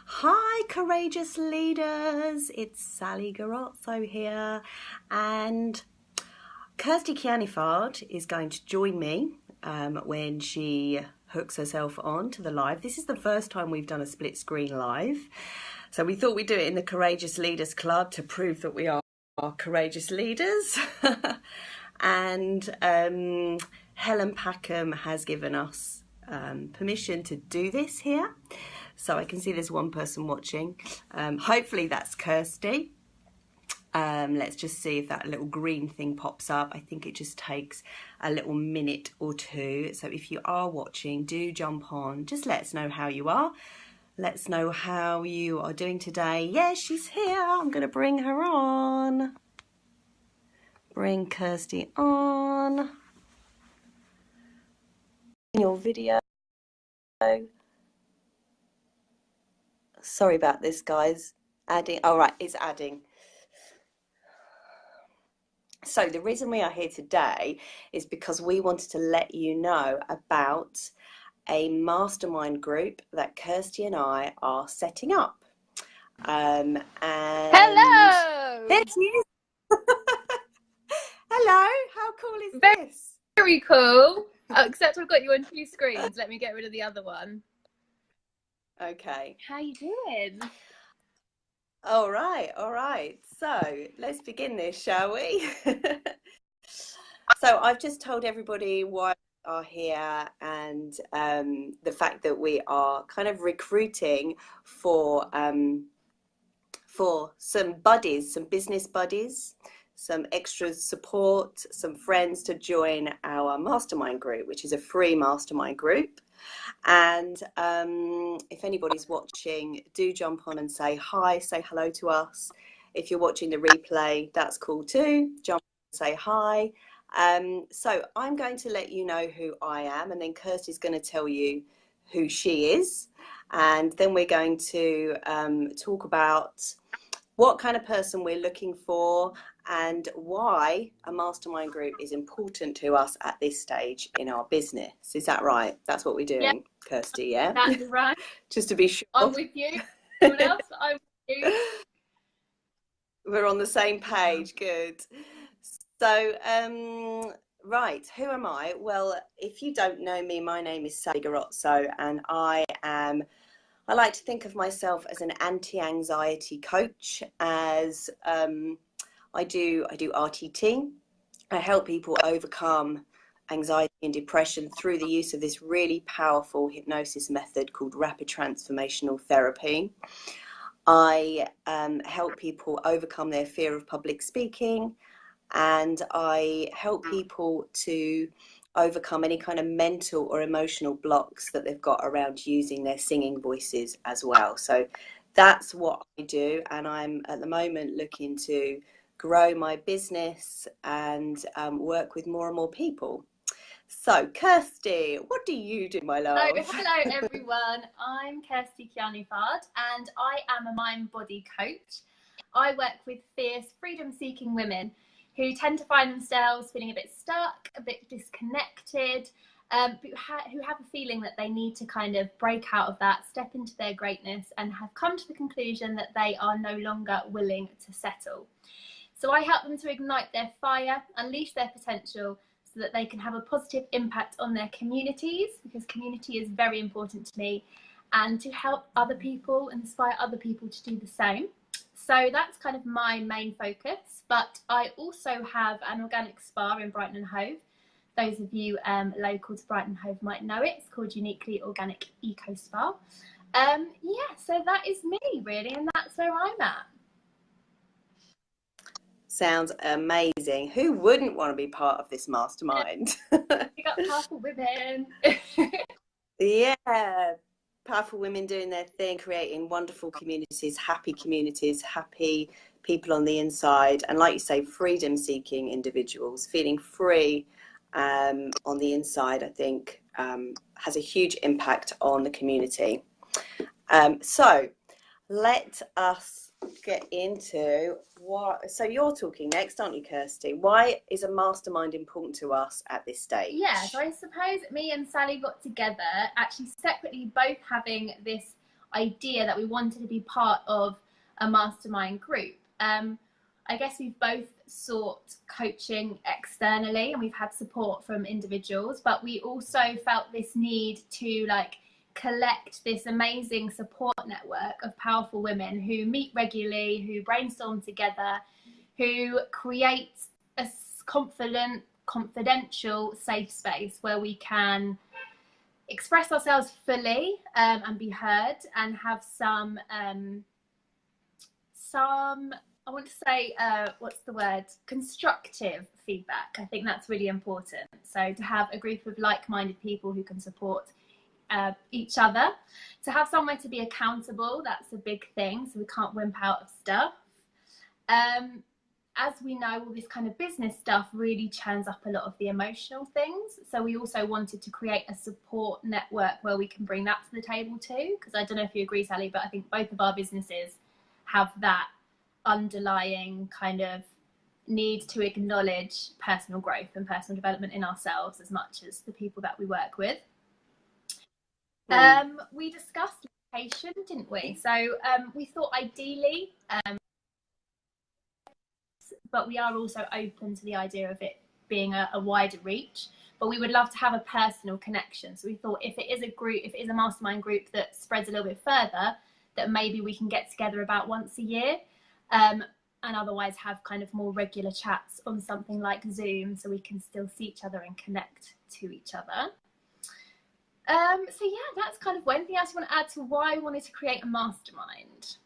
Hi, courageous leaders. It's Sally Garozzo here, and Kirsty is going to join me when she hooks herself on to the live. This is the first time we've done a split screen live, so we thought we'd do it in the Courageous Leaders Club to prove that we are courageous leaders. And Helen Packham has given us permission to do this here. So I can see there's one person watching. Hopefully that's Kirsty. Let's just see if that little green thing pops up. I think it just takes a little minute or two. So if you are watching, do jump on. Just let us know how you are. Let's know how you are doing today. Yeah, she's here. I'm going to bring her on. Bring Kirsty on. Your video. Sorry about this, guys. Adding. Oh, right, it's adding. So the reason we are here today is because we wanted to let you know about a mastermind group that Kirsty and I are setting up. And hello! There she is. Hello, how cool is this? Very cool. Oh, except I've got you on two screens. Let me get rid of the other one. Okay. How you doing? All right. So let's begin this, shall we? So I've just told everybody why we are here and the fact that we are kind of recruiting for some buddies, some business buddies, some extra support, some friends to join our mastermind group, which is a free mastermind group. And if anybody's watching, do jump on and say hi, say hello to us. If you're watching the replay, that's cool too. Jump on and say hi. So I'm going to let you know who I am, and then Kirsty's going to tell you who she is. And then we're going to talk about what kind of person we're looking for and why a mastermind group is important to us at this stage in our business. Is that right? That's what we're doing, yep. Kirsty, yeah? That's right. Just to be sure. I'm with you. Someone else, I'm with you. We're on the same page, good. So, right, who am I? Well, if you don't know me, my name is Sally Garozzo, and I like to think of myself as an anti-anxiety coach, as I do RTT. I help people overcome anxiety and depression through the use of this really powerful hypnosis method called rapid transformational therapy. I help people overcome their fear of public speaking, and I help people to overcome any kind of mental or emotional blocks that they've got around using their singing voices as well. So that's what I do, and I'm at the moment looking to grow my business and work with more and more people. So Kirsty, what do you do, my love? So, hello everyone, I'm Kirsty and I am a mind body coach. I work with fierce freedom seeking women who tend to find themselves feeling a bit stuck, a bit disconnected, but who have a feeling that they need to kind of break out of that, step into their greatness, and have come to the conclusion that they are no longer willing to settle. So I help them to ignite their fire, unleash their potential, so that they can have a positive impact on their communities, because community is very important to me, and to help other people, inspire other people to do the same. So that's kind of my main focus, but I also have an organic spa in Brighton and Hove. Those of you local to Brighton and Hove might know it. It's called Uniquely Organic Eco Spa. Yeah, so that is me really, and that's where I'm at. Sounds amazing. Who wouldn't want to be part of this mastermind? We got powerful women. Yeah, powerful women doing their thing, creating wonderful communities, happy people on the inside, and like you say, freedom seeking individuals feeling free on the inside, I think has a huge impact on the community. So let us get into what. So you're talking next, aren't you, Kirsty? Why is a mastermind important to us at this stage? Yeah, so I suppose me and Sally got together, actually separately, both having this idea that we wanted to be part of a mastermind group. I guess we've both sought coaching externally and we've had support from individuals, but we also felt this need to like collect this amazing support network of powerful women who meet regularly, who brainstorm together, who create a confidential, safe space where we can express ourselves fully and be heard and have some I want to say what's the word, constructive feedback. I think that's really important. So to have a group of like-minded people who can support each other, to have somewhere to be accountable, that's a big thing, so we can't wimp out of stuff. As we know, all this kind of business stuff really churns up a lot of the emotional things. So we also wanted to create a support network where we can bring that to the table too. Because I don't know if you agree, Sally, but I think both of our businesses have that underlying kind of need to acknowledge personal growth and personal development in ourselves as much as the people that we work with. We discussed location, didn't we? So we thought ideally, but we are also open to the idea of it being a wider reach, but we would love to have a personal connection. So we thought if it is a group, if it is a mastermind group that spreads a little bit further, that maybe we can get together about once a year, and otherwise have kind of more regular chats on something like Zoom so we can still see each other and connect to each other. So yeah, that's kind of anything else you want to add to why we wanted to create a mastermind?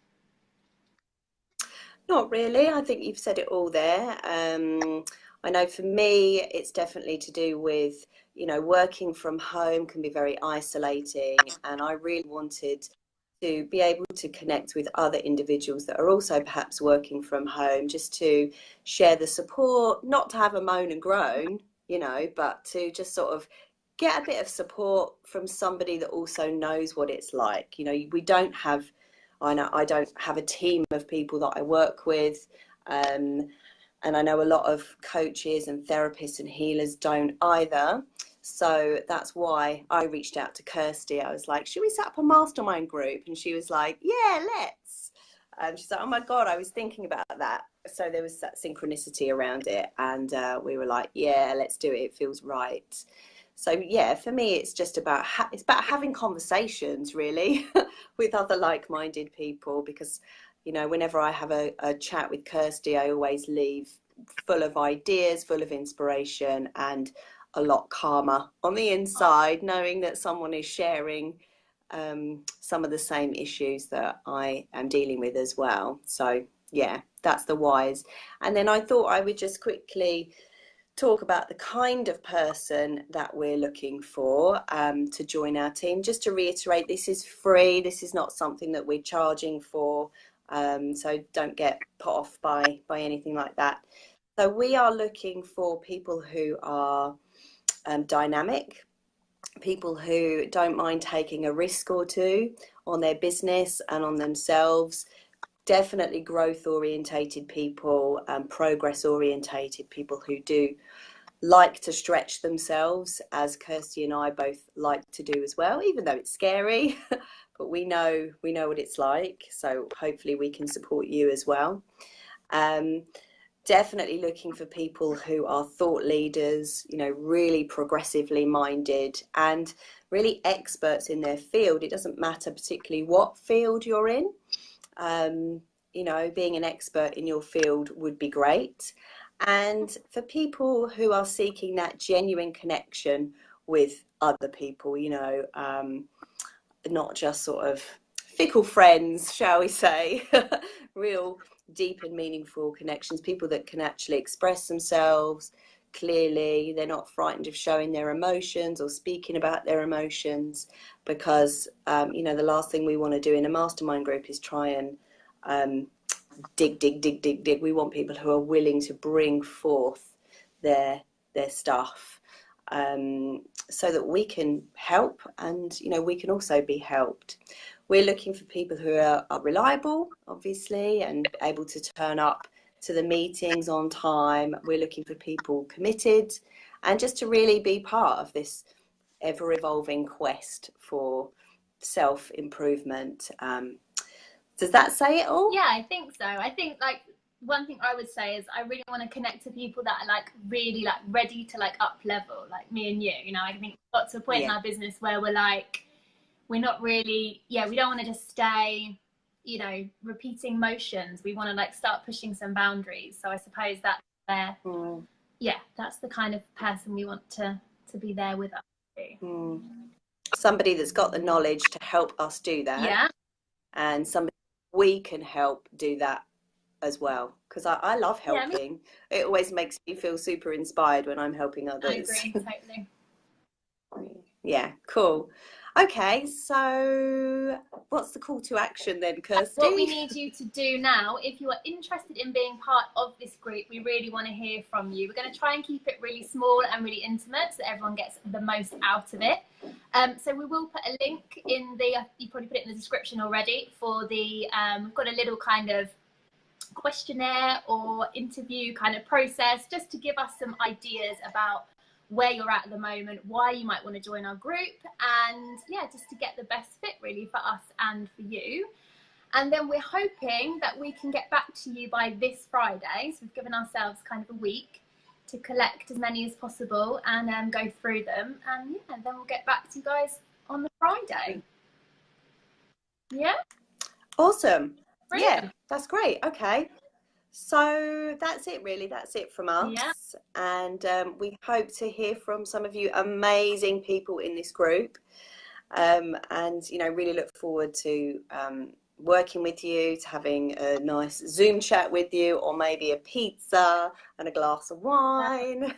Not really. I think you've said it all there. I know for me, it's definitely to do with, working from home can be very isolating. And I really wanted to be able to connect with other individuals that are also perhaps working from home, just to share the support, not to have a moan and groan, but to just sort of get a bit of support from somebody that also knows what it's like. We don't have, I don't have a team of people that I work with. And I know a lot of coaches and therapists and healers don't either. So that's why I reached out to Kirsty. I was like, should we set up a mastermind group? And she was like, yeah, let's. She's like, oh my God, I was thinking about that. So there was that synchronicity around it. And we were like, yeah, let's do it. It feels right. So yeah, for me, it's just about it's about having conversations really with other like-minded people, because whenever I have a chat with Kirsty, I always leave full of ideas, full of inspiration, and a lot calmer on the inside, knowing that someone is sharing some of the same issues that I am dealing with as well. So yeah, that's the whys. And then I thought I would just quickly talk about the kind of person that we're looking for to join our team. Just to reiterate, this is free. This is not something that we're charging for. So don't get put off by anything like that. So we are looking for people who are dynamic, people who don't mind taking a risk or two on their business and on themselves. Definitely growth orientated people, progress orientated people who do like to stretch themselves, as Kirsty and I both like to do as well, even though it's scary, but we know what it's like. So hopefully we can support you as well. Definitely looking for people who are thought leaders, really progressively minded and really experts in their field. It doesn't matter particularly what field you're in. Being an expert in your field would be great. And for people who are seeking that genuine connection with other people, not just sort of fickle friends, shall we say, real deep and meaningful connections, people that can actually express themselves clearly. They're not frightened of showing their emotions or speaking about their emotions, because, the last thing we want to do in a mastermind group is try and dig. We want people who are willing to bring forth their stuff, so that we can help and we can also be helped. We're looking for people who are reliable, obviously, and able to turn up to the meetings on time. We're looking for people committed and just to really be part of this ever evolving quest for self-improvement. Does that say it all? Yeah, I think so. I think like one thing I would say is I really want to connect to people that are like really like ready to like up level, like me and you. You know, I think we got to a point in our business where we're like, we're not really, we don't want to just stay, you know, repeating motions. We want to like start pushing some boundaries. So I suppose that's where, that's the kind of person we want to be there with us too. Somebody that's got the knowledge to help us do that. Yeah. And somebody we can help do that as well, because I love helping. It always makes me feel super inspired when I'm helping others. I agree, totally. Yeah, cool. Okay, so what's the call to action then, Kirsty? What we need you to do now, if you are interested in being part of this group, we really want to hear from you. We're going to try and keep it really small and really intimate so that everyone gets the most out of it. So we will put a link in the, you probably put it in the description already, for the, we've got a little kind of questionnaire or interview kind of process just to give us some ideas about where you're at the moment, why you might want to join our group, and just to get the best fit really for us and for you. And then we're hoping that we can get back to you by this Friday. So we've given ourselves kind of a week to collect as many as possible and go through them, and then we'll get back to you guys on the Friday. Yeah, awesome. brilliant. Yeah, that's great. Okay, so that's it really. That's it from us. And we hope to hear from some of you amazing people in this group, and you know, really look forward to working with you, to having a nice Zoom chat with you, or maybe a pizza and a glass of wine.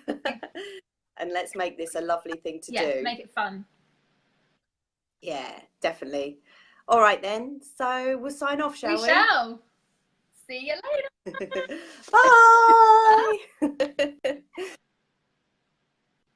And let's make this a lovely thing to do. Make it fun. Yeah, definitely. All right then, so we'll sign off, shall we? We shall. See you later. Bye.